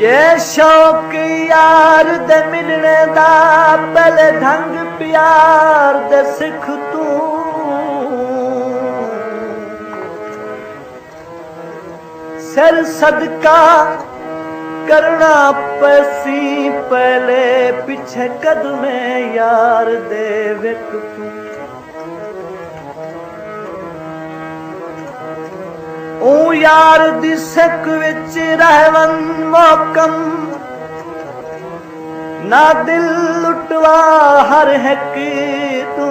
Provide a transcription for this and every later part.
जे शौक यार दे मिलने दा पहले ढंग प्यार दे सिख तू सिर सदका करना पैसी पहले पिछे कदमे यार दे विक तू ओ यार दी सिक विच रहवन मोकम ना दिल लुटवा हर हिक तू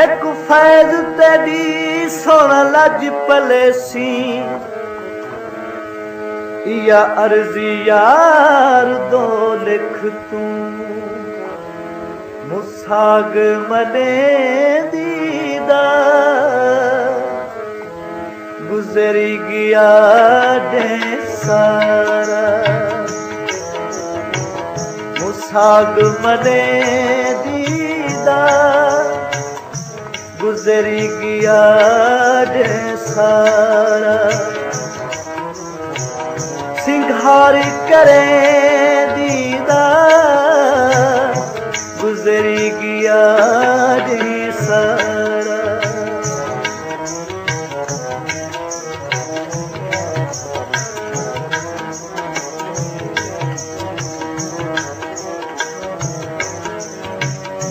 एक फैज तेरी सोना लज पलेसी या अर्जी यार दो लिख तू मुसाग मने दीदा गुजरी गया दे सारा मुसाग मने दीदा गुजरी गया दे सारा सिंघार करे दीदा गुजरी गया दे सारा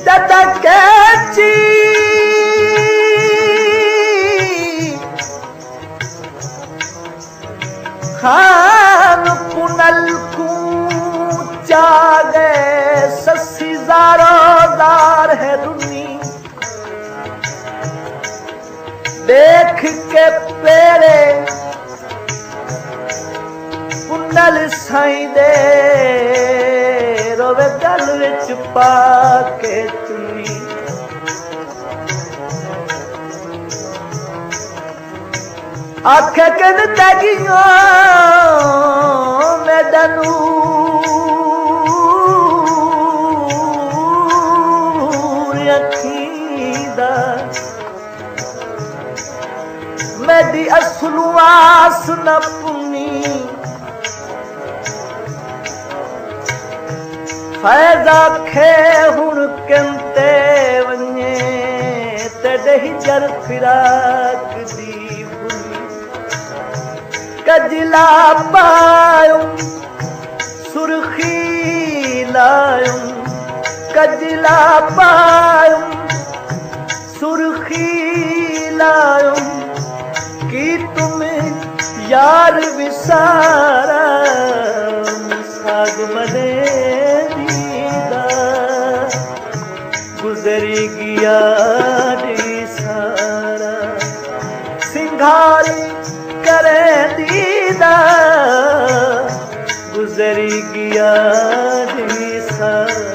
दादा कैची खान पुनल को जागे ससी ज़ारोदार है रुनी देख के पेड़े पुनल साई दे रोवे गल विच पाके चुनी आखे कन तगियो मैदानू अखीदा मेरी असलू आस न पुनी फैजा खे हुन कंते वने तेरे हिजर फिराक दी कजला पायूं सुर्खी लायूं कजला पायूं सुर्खी लायूं कि तुम यार विसारा साग मने दीदा गुजरी गया दी सारा सिंघारी करे दीदा गुजरी गया दी सारा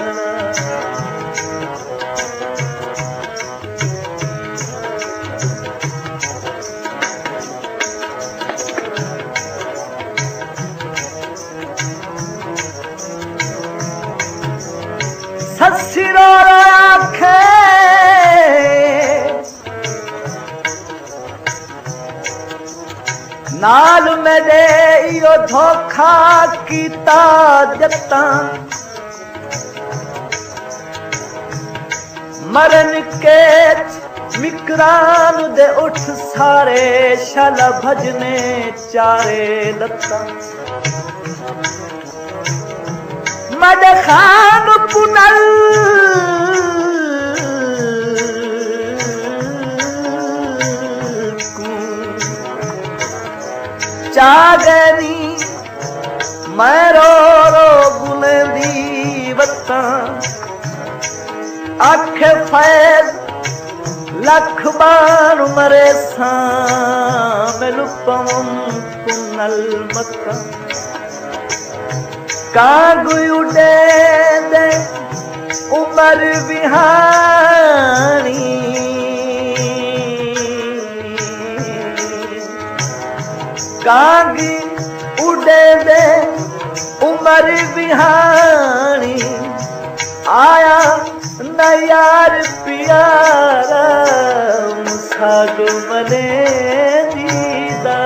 ससिरो आखे नाल मेरे इो धोखा कीता जत्ता मरन के मिकरान दे उठ सारे शल भजने चारे लत्ता मद खान पुनल चागनी मैं रो रो गुलेंदी वत्ता अख फैज लख बार मरे सा मेलुपम पुनल मत्ता कागु उड़े दे उमर बिहारी कागी उड़े दे उमर बिहानी आया न यार प्यारा सागो मने दीदा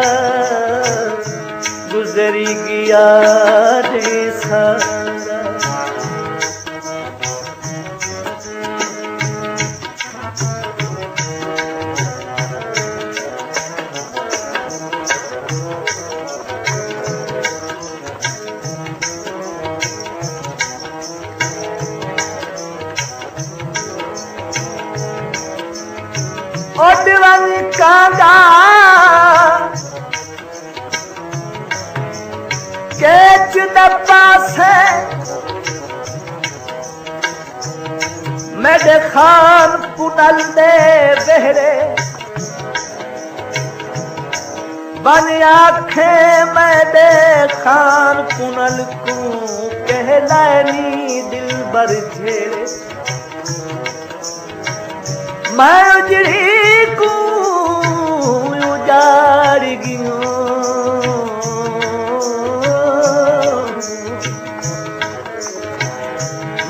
गुजरी गया रे सारा। ओडवंग कांदा केच दब्बा से मेरे खान पुनल दे बहरे बन आखे मेरे खान पुनल को कहलानी दिल बर झेड़े मैं उजड़ी को उजाड़ गियो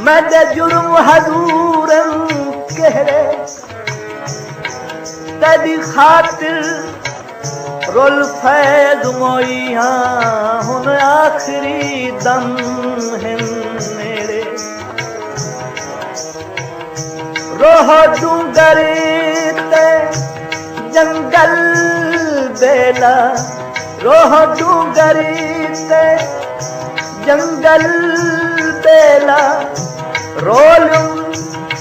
मैं दे जुर्म हजूरन कहरे तेरी खातिर रोल फैज मोइया हुन आखिरी दम है मेरे रोह डूंगर ते जंगल बेला रोह डूंगर ते जंगल बेला रोलूं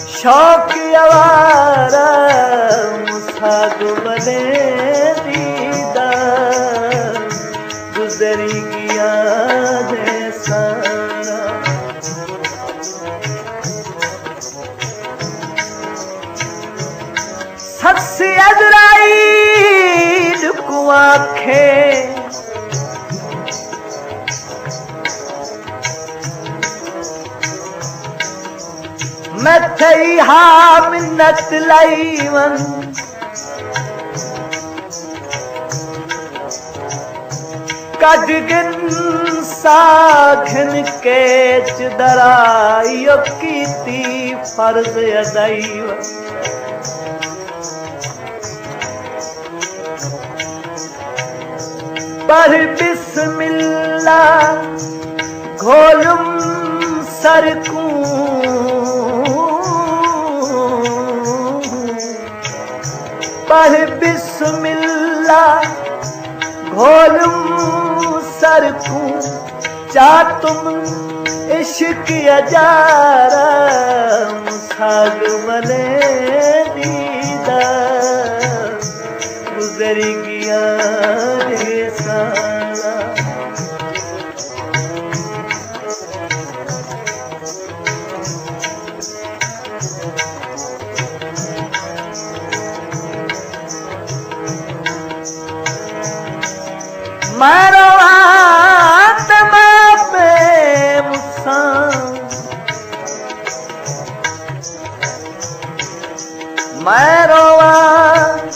शौक आवारा मुसाग बने दीदा गुजरी गया दे सारा। सत्स अजराइल को आंखें मैं थई हा मिन्नत लाईवन कजगिन साघन केच दराइयो कीती फर्ज अदाईवन पर बिस्मिल्लाह घोलुम सरकू पर बिस्मिल्लाह घोलुम सरकू चातुम इश्क अजारा मुसाग मले दीदा गुजरी गया रे सारा। मारो आत्मा पे मुसान मारो आत्मा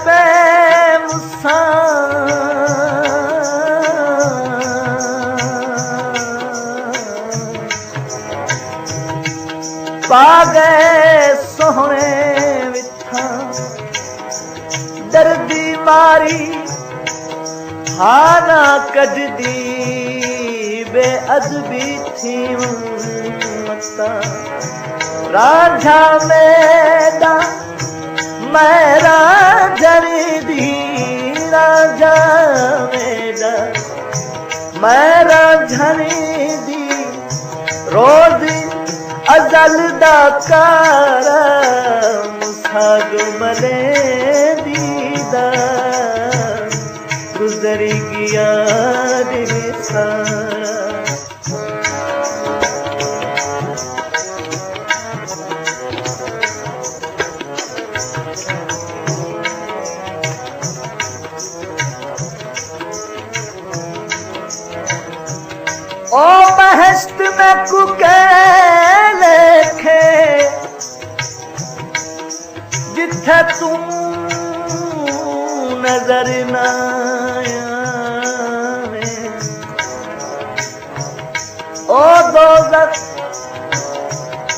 पे मुसान पा गए सोहने विठा दर्दी मारी हाना कजदी बेअदबी थी मता राजा मेरा मैं राजन दी राजा मेरा मैं राजन दी रोज अजल दा कारा मुसाग मले दीदा गुजरी गया रे सारा। ओ बहश्त में कुके लेखे जिथे तू नजर न आया ओ दोज़ख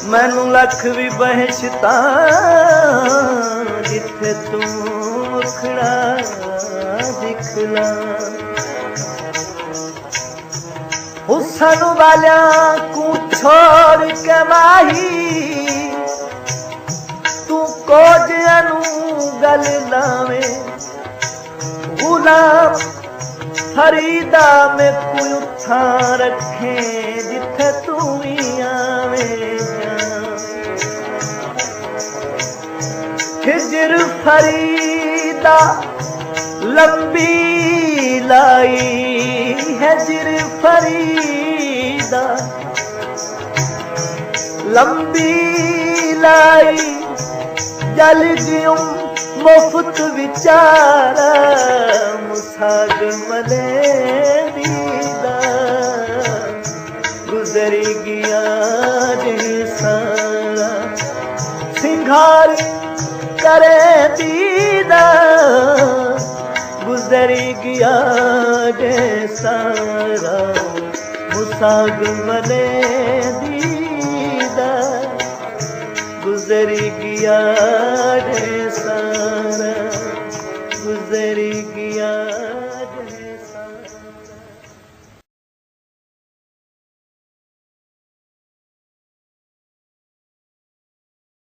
मैनू लख भी बहशता जिथे तू मुखड़ा दिखला। हुसन वालिया को छोड़ के माही तू कोजियानू गल लावे। गुलाम फरीदा में कोई उठा रखे जिथे तू ही आवे। हिजर फरीदा लंबी लाई हिजर फरीदा लंबी लाई जल गयूं मुफ्त विचारा मुसाग मले दीदा गुजरी गया सारा सिंगार करे दीदा गुजरी गया सारा मुसाग मले दीदा गुजरी गया सारा गुजरी गया।